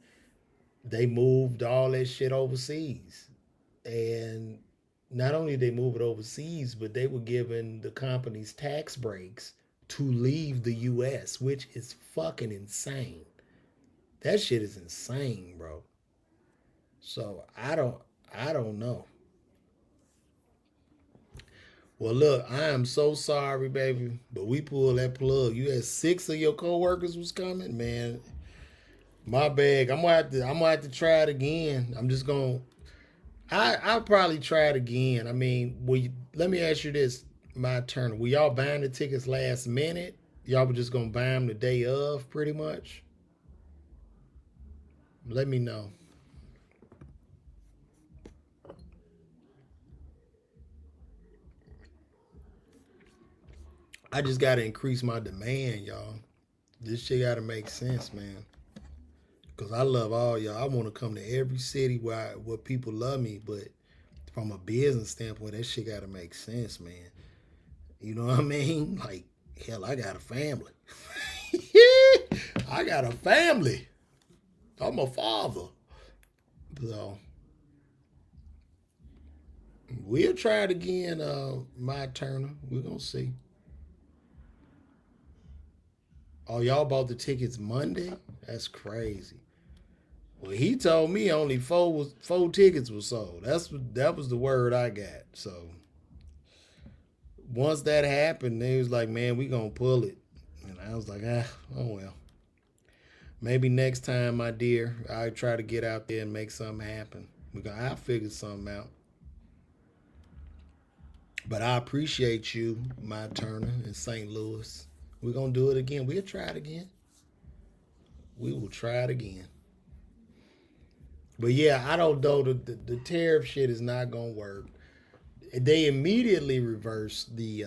they moved all that shit overseas, and not only did they move it overseas, but they were giving the companies tax breaks to leave the U.S., which is fucking insane. That shit is insane, bro. So I don't know. Well, look, I am so sorry, baby, but we pulled that plug. You had 6 of your coworkers was coming, man. My bag. I'm gonna have to try it again. I'm just gonna. I'll probably try it again. I mean, let me ask you this, my turn. Were y'all buying the tickets last minute? Y'all were just gonna buy them the day of, pretty much. Let me know. I just gotta increase my demand, y'all. This shit gotta make sense, man. Cause I love all y'all. I want to come to every city where people love me, but from a business standpoint, that shit gotta make sense, man. You know what I mean? Like, hell, I got a family. I got a family. I'm a father. So we'll try it again, my Turner. We're gonna see. Oh, y'all bought the tickets Monday? That's crazy. Well, he told me only four tickets were sold. That was the word I got. So once that happened, they was like, "Man, we gonna pull it," and I was like, "Oh well." Maybe next time, my dear, I try to get out there and make something happen. I'll figure something out. But I appreciate you, my Turner in St. Louis. We're gonna do it again. We'll try it again. We will try it again. But yeah, I don't know. The tariff shit is not gonna work. They immediately reversed the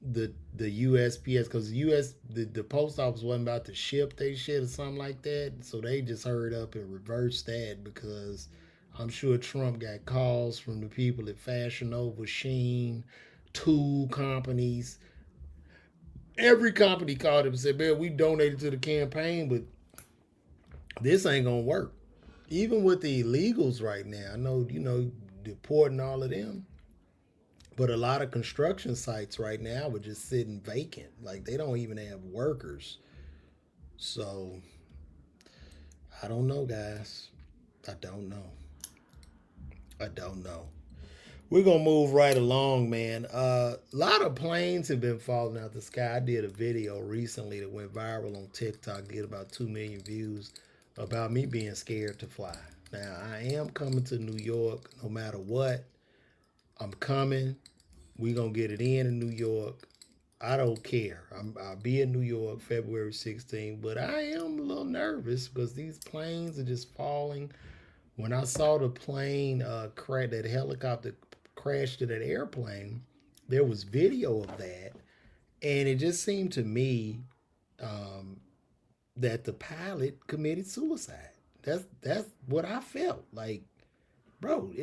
USPS because the post office wasn't about to ship they shit or something like that. So they just hurried up and reversed that because I'm sure Trump got calls from the people at Fashion Nova, Sheen, tool companies. Every company called him and said, "Man, we donated to the campaign, but this ain't gonna work." Even with the illegals right now, I know deporting all of them. But a lot of construction sites right now are just sitting vacant. Like they don't even have workers. So I don't know, guys. I don't know. I don't know. We're gonna move right along, man. A lot of planes have been falling out the sky. I did a video recently that went viral on TikTok, get about 2 million views, about me being scared to fly. Now I am coming to New York no matter what. I'm coming. We gonna get it in New York. I don't care. I'll be in New York February 16th, but I am a little nervous because these planes are just falling. When I saw the plane that helicopter crashed to that airplane, there was video of that, and it just seemed to me um, that the pilot committed suicide. That's what I felt like, bro.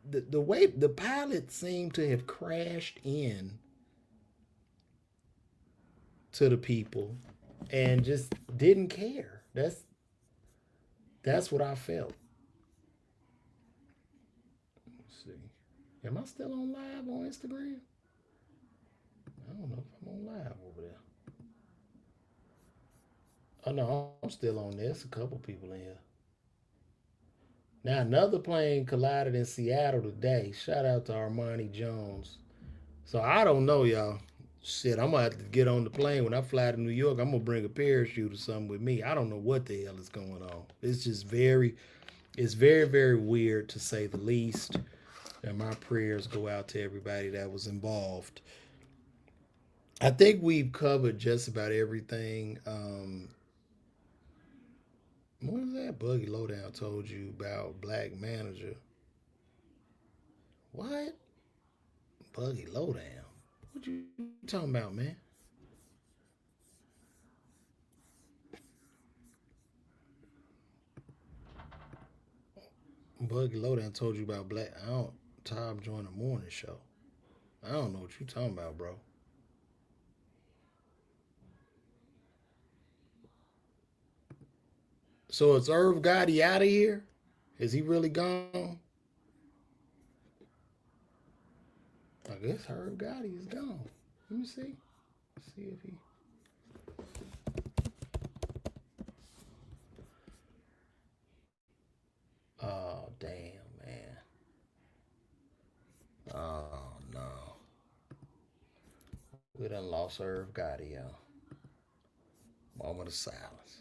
The way the pilot seemed to have crashed in to the people and just didn't care. That's what I felt. Let's see. Am I still on live on Instagram? I don't know if I'm on live over there. Oh no, I'm still on there. There's a couple people in here. Now another plane collided in Seattle today. Shout out to Armani Jones. So I don't know, y'all. Shit, I'm gonna have to get on the plane when I fly to New York. I'm gonna bring a parachute or something with me. I don't know what the hell is going on. It's very, very weird to say the least. And my prayers go out to everybody that was involved. I think we've covered just about everything. What was that Buggy Lowdown told you about Black Manager? What? Buggy Lowdown? What you talking about, man? Buggy Lowdown told you about Black. I don't. Tom joined the morning show. I don't know what you talking about, bro. So is Irv Gotti out of here? Is he really gone? I guess Irv Gotti is gone. Let me see. See if he. Oh damn, man. Oh no. We done lost Irv Gotti, y'all. Moment of silence.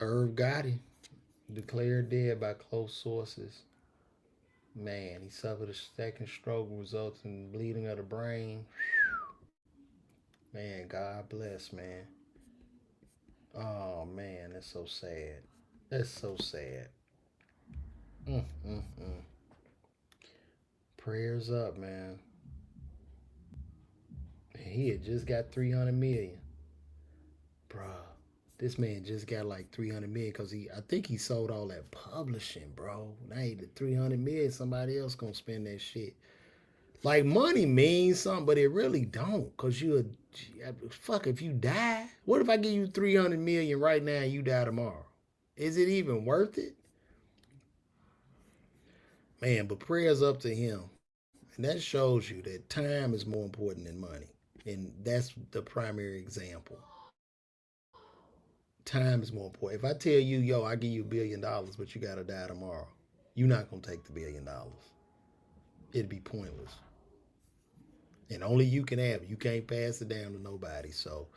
Irv Gotti declared dead by close sources. Man, he suffered a second stroke resulting in bleeding of the brain. Man, God bless, man. Oh man, that's so sad. That's so sad. Mm, mm, mm. Prayers up, man. He had just got 300 million. Bruh. This man just got like 300 million because I think he sold all that publishing, bro. Now the 300 million, somebody else gonna spend that shit. Like money means something, but it really don't. Cause fuck if you die. What if I give you 300 million right now and you die tomorrow? Is it even worth it? Man, but prayers up to him. And that shows you that time is more important than money. And that's the primary example. Time is more important. If I tell you, yo, I give you $1 billion, but you gotta die tomorrow, you're not gonna take the $1 billion. It'd be pointless. And only you can have it. You can't pass it down to nobody. So,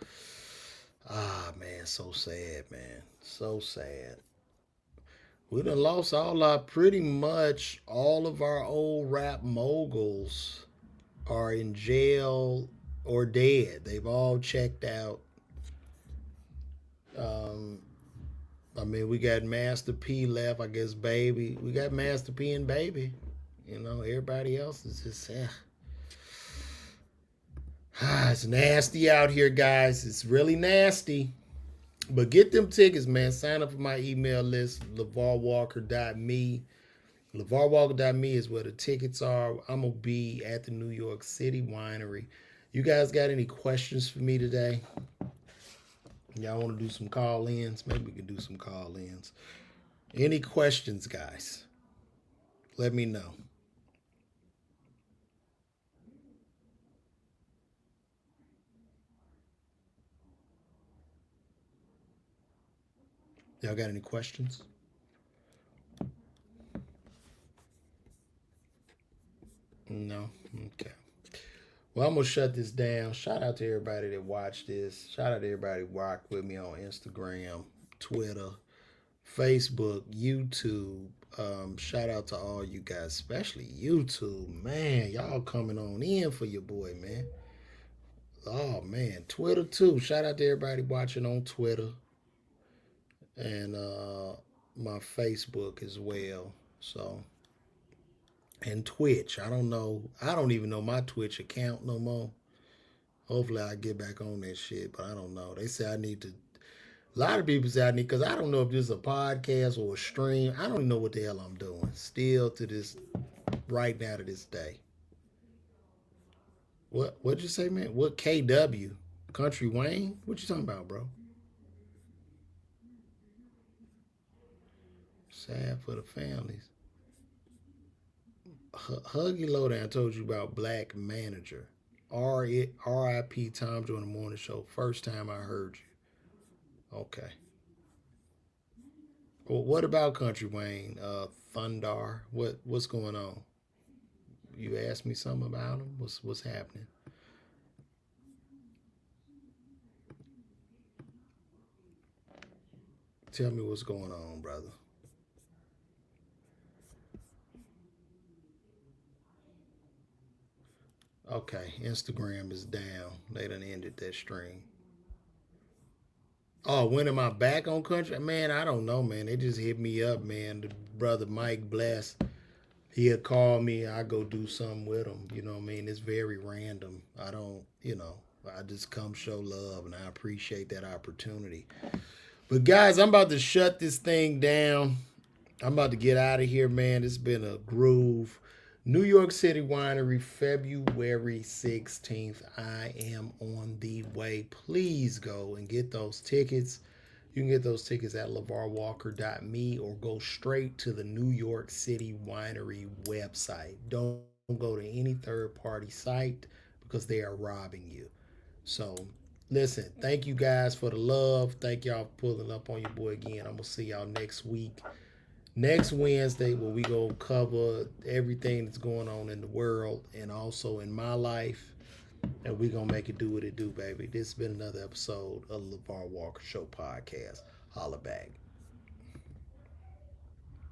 man, so sad, man. So sad. We done lost pretty much all of our old rap moguls are in jail or dead. They've all checked out. Um, I mean, we got Master P left, I guess, Baby. We got Master P and Baby. You know, everybody else is just, it's nasty out here, guys. It's really nasty. But get them tickets, man. Sign up for my email list, LeVarWalker.me. LeVarWalker.me is where the tickets are. I'm going to be at the New York City Winery. You guys got any questions for me today? Y'all want to do some call-ins? Maybe we can do some call-ins. Any questions, guys? Let me know. Y'all got any questions? No? Okay. Well, I'm going to shut this down. Shout out to everybody that watched this. Shout out to everybody who rocked with me on Instagram, Twitter, Facebook, YouTube. Shout out to all you guys, especially YouTube. Man, y'all coming on in for your boy, man. Oh, man. Twitter, too. Shout out to everybody watching on Twitter. And my Facebook as well. So, and Twitch. I don't even know my Twitch account no more. Hopefully I get back on that shit, but I don't know. They say I need to. A lot of people say I need, because I don't know if this is a podcast or a stream. I don't even know what the hell I'm doing. Still to this, right now to this day. What'd you say, man? What KW? Country Wayne? What you talking about, bro? Sad for the families. Huggy Lowdown told you about Black Manager. R.I.P. Tom Joy in the Morning Show. First time I heard you. Okay. Well, what about Country Wayne? Thundar. What's going on? You asked me something about him? What's happening? Tell me what's going on, brother. Okay, Instagram is down. They done ended that stream. Oh, when am I back on Country? Man, I don't know, man. They just hit me up, man. The brother Mike Bless, he'll call me. I go do something with him. You know what I mean? It's very random. I don't, I just come show love, and I appreciate that opportunity. But guys, I'm about to shut this thing down. I'm about to get out of here, man. It's been a groove. New York City Winery, February 16th. I am on the way. Please go and get those tickets. You can get those tickets at LeVarWalker.me or go straight to the New York City Winery website. Don't go to any third-party site because they are robbing you. So, listen, thank you guys for the love. Thank y'all for pulling up on your boy again. I'm going to see y'all next week. Next Wednesday, where we go cover everything that's going on in the world and also in my life. And we're going to make it do what it do, baby. This has been another episode of the LeVar Walker Show podcast. Holla back.